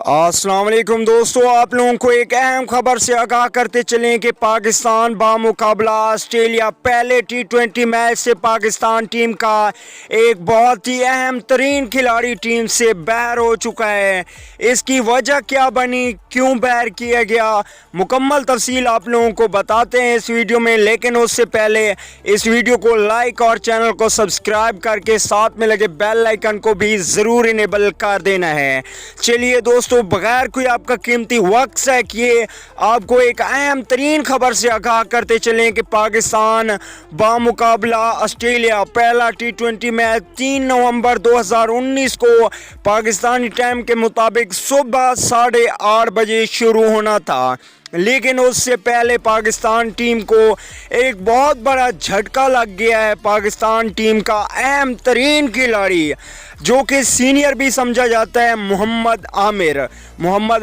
अस्सलाम वालेकुम दोस्तों, आप लोगों को एक अहम खबर से आगाह करते चलें कि पाकिस्तान बामुकाबला ऑस्ट्रेलिया पहले T20 मैच से पाकिस्तान टीम का एक बहुत ही अहम तरीन खिलाड़ी टीम से बाहर हो चुका है। इसकी वजह क्या बनी, क्यों बाहर किया गया, मुकम्मल तफसील आप लोगों को बताते हैं इस वीडियो में। लेकिन उससे पहले इस वीडियो को लाइक और चैनल को सब्सक्राइब करके साथ में लगे बेल आइकन को भी ज़रूर इनेबल कर देना है। चलिए दोस्तों, बगैर कोई आपका कीमती वक्त से किए आपको एक अहम तरीन खबर से आगाह करते चलें कि पाकिस्तान बामुकाबला ऑस्ट्रेलिया पहला T20 मैच 3 नवंबर 2019 को पाकिस्तानी टाइम के मुताबिक सुबह 8:30 बजे शुरू होना था। लेकिन उससे पहले पाकिस्तान टीम को एक बहुत बड़ा झटका लग गया है। पाकिस्तान टीम का अहम तरीन खिलाड़ी जो कि सीनियर भी समझा जाता है, मोहम्मद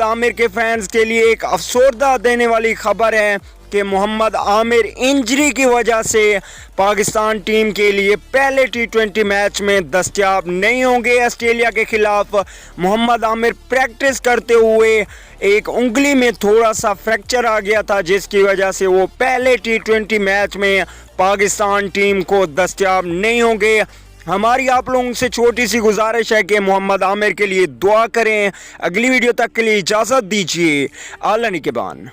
आमिर के फैंस के लिए एक अफसोसदा देने वाली खबर है कि मोहम्मद आमिर इंजरी की वजह से पाकिस्तान टीम के लिए पहले T20 मैच में दस्तयाब नहीं होंगे। ऑस्ट्रेलिया के खिलाफ मोहम्मद आमिर प्रैक्टिस करते हुए एक उंगली में थोड़ा सा फ्रैक्चर आ गया था, जिसकी वजह से वो पहले T20 मैच में पाकिस्तान टीम को दस्तयाब नहीं होंगे। हमारी आप लोगों से छोटी सी गुजारिश है कि मोहम्मद आमिर के लिए दुआ करें। अगली वीडियो तक के लिए इजाज़त दीजिए। आला निगहबान।